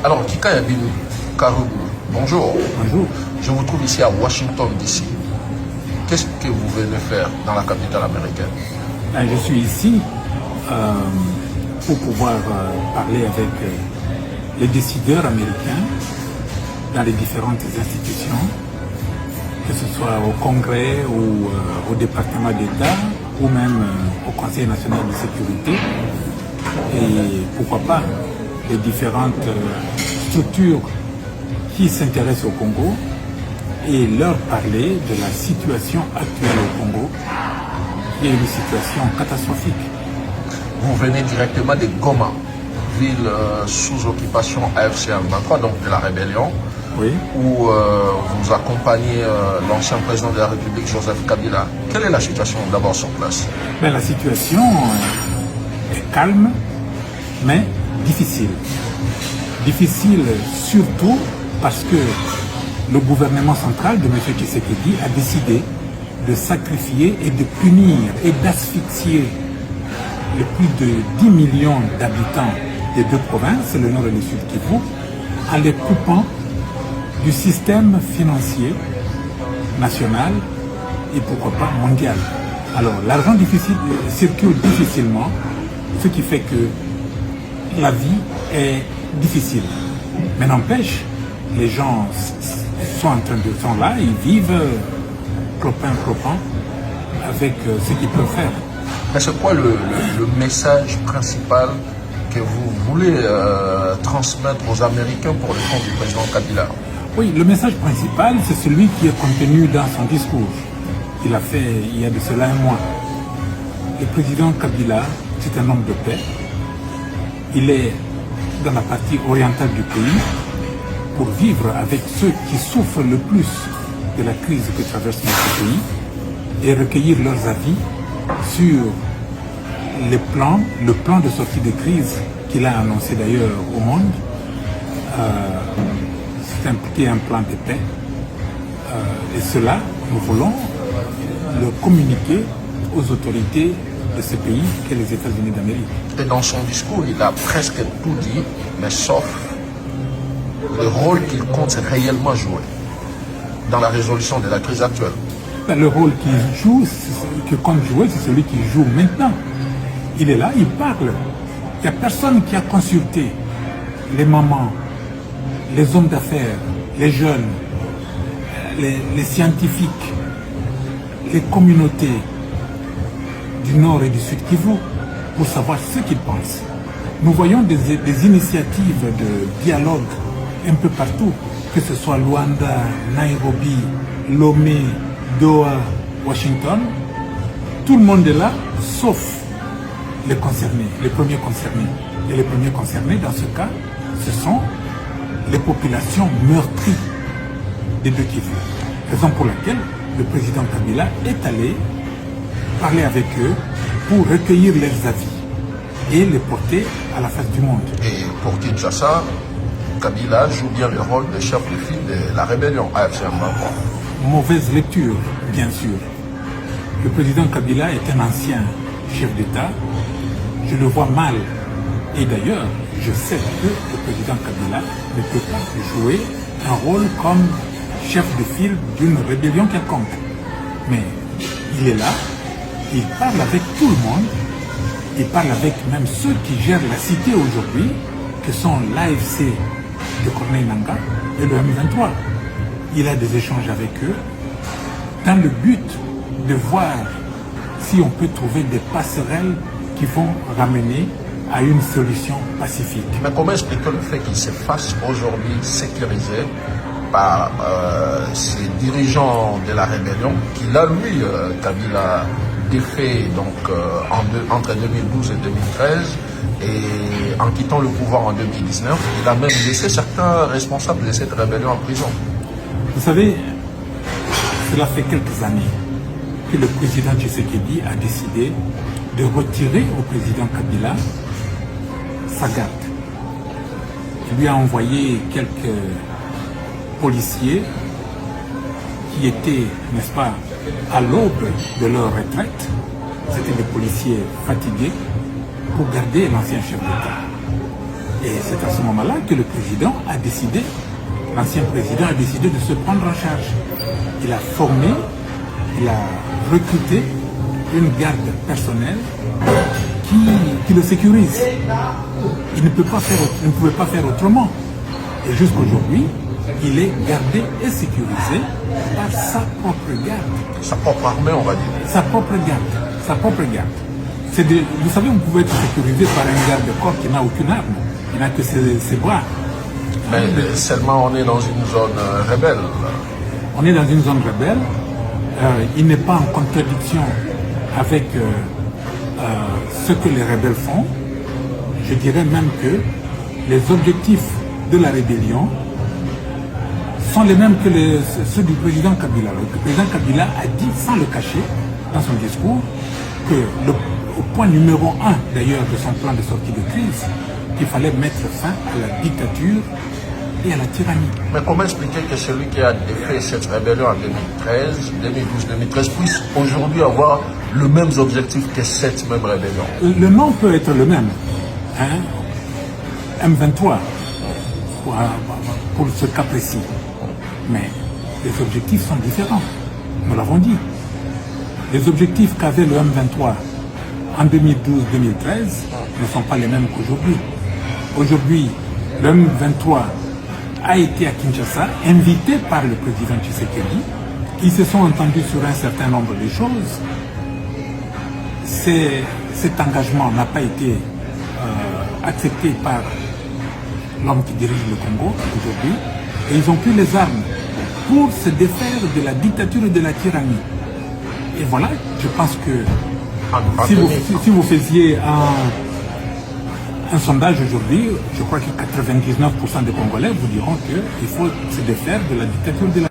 Alors, Kikaya Binou Karougou, bonjour. Bonjour. Je vous trouve ici à Washington, D.C. Qu'est-ce que vous venez faire dans la capitale américaine? Je suis ici pour pouvoir parler avec les décideurs américains dans les différentes institutions, que ce soit au Congrès ou au département d'État ou même au Conseil national de sécurité, et pourquoi pas les différentes structures qui s'intéressent au Congo et leur parler de la situation actuelle au Congo, qui est une situation catastrophique. Vous venez directement de Goma, ville sous occupation AFC M23, donc de la rébellion, Oui. où vous accompagnez l'ancien président de la République, Joseph Kabila. Quelle est la situation d'abord sur place? La situation est calme, mais difficile. Difficile surtout parce que le gouvernement central de M. Tshisekedi a décidé de sacrifier et de punir et d'asphyxier les plus de 10 millions d'habitants des deux provinces, le nord et le sud Kivu, en les coupant du système financier national et pourquoi pas mondial. Alors l'argent circule difficilement, ce qui fait que la vie est difficile. Mais n'empêche, les gens sont là, ils vivent clopin avec ce qu'ils peuvent faire. Mais c'est quoi le message principal que vous voulez transmettre aux Américains pour le compte du président Kabila? Oui, le message principal, c'est celui qui est contenu dans son discours. Il a fait il y a de cela un mois. Le président Kabila, c'est un homme de paix. Il est dans la partie orientale du pays pour vivre avec ceux qui souffrent le plus de la crise que traverse notre pays et recueillir leurs avis sur le plan de sortie de crise qu'il a annoncé d'ailleurs au monde. C'est impliqué un plan de paix. Et cela, nous voulons le communiquer aux autorités de ce pays qu'est les États-Unis d'Amérique. Et dans son discours, il a presque tout dit, mais sauf le rôle qu'il compte réellement jouer dans la résolution de la crise actuelle. Le rôle qu'il joue, que compte jouer, c'est celui qu'il joue maintenant. Il est là, il parle. Il n'y a personne qui a consulté les mamans, les hommes d'affaires, les jeunes, les scientifiques, les communautés du Nord et du Sud Kivu pour savoir ce qu'ils pensent. Nous voyons des initiatives de dialogue un peu partout, que ce soit Luanda, Nairobi, Lomé, Doha, Washington. Tout le monde est là, sauf les concernés, les premiers concernés. Et les premiers concernés, dans ce cas, ce sont les populations meurtries des deux Kivu. Raison pour laquelle le président Kabila est allé parler avec eux pour recueillir leurs avis et les porter à la face du monde. Et pour Kinshasa, Kabila joue bien le rôle de chef de file de la rébellion AFC M23. Mauvaise lecture, bien sûr. Le président Kabila est un ancien chef d'État. Je le vois mal. Et d'ailleurs, je sais que le président Kabila ne peut pas jouer un rôle comme chef de file d'une rébellion quelconque. Mais il est là, il parle avec tout le monde, il parle avec même ceux qui gèrent la cité aujourd'hui, que sont l'AFC de Corneille Nangaa et le M23. Il a des échanges avec eux dans le but de voir si on peut trouver des passerelles qui vont ramener à une solution pacifique. Mais comment expliquer le fait qu'il se fasse aujourd'hui sécurisé par ces dirigeants de la rébellion qu'il a, lui, Kabila, défait donc, entre 2012 et 2013, et en quittant le pouvoir en 2019, il a même laissé certains responsables de cette rébellion en prison. Vous savez, cela fait quelques années que le président Tshisekedi a décidé de retirer au président Kabila sa garde. Il lui a envoyé quelques policiers qui étaient, n'est-ce pas, à l'aube de leur retraite. C'était des policiers fatigués pour garder l'ancien chef d'État. Et c'est à ce moment-là que le président a décidé, l'ancien président a décidé de se prendre en charge. Il a formé, il a recruté une garde personnelle qui le sécurise. Il ne pouvait pas faire autrement. Et jusqu'aujourd'hui, il est gardé et sécurisé par sa propre garde. Sa propre armée, on va dire. Sa propre garde. Sa propre garde. Vous savez, vous pouvez être sécurisé par un garde de corps qui n'a aucune arme. Il n'a que ses bras. Mais seulement on est dans une zone rebelle. On est dans une zone rebelle. Il n'est pas en contradiction avec ce que les rebelles font. Je dirais même que les objectifs de la rébellion sont les mêmes que ceux du président Kabila. Le président Kabila a dit, sans le cacher, dans son discours, que au point numéro 1 d'ailleurs de son plan de sortie de crise, qu'il fallait mettre fin à la dictature et à la tyrannie. Mais comment expliquer que celui qui a défait cette rébellion en 2012-2013 puisse aujourd'hui avoir les mêmes objectifs que cette même rébellion? Le nom peut être le même. Hein? M23, pour ce cas précis. Mais les objectifs sont différents. Nous l'avons dit. Les objectifs qu'avait le M23 en 2012-2013 ne sont pas les mêmes qu'aujourd'hui. Aujourd'hui, le M23 a été à Kinshasa, invité par le président Tshisekedi. Ils se sont entendus sur un certain nombre de choses. Cet engagement n'a pas été accepté par l'homme qui dirige le Congo aujourd'hui. Et ils ont pris les armes pour se défaire de la dictature et de la tyrannie. Et voilà, je pense que si vous faisiez un sondage aujourd'hui, je crois que 99% des Congolais vous diront qu'il faut se défaire de la dictature de la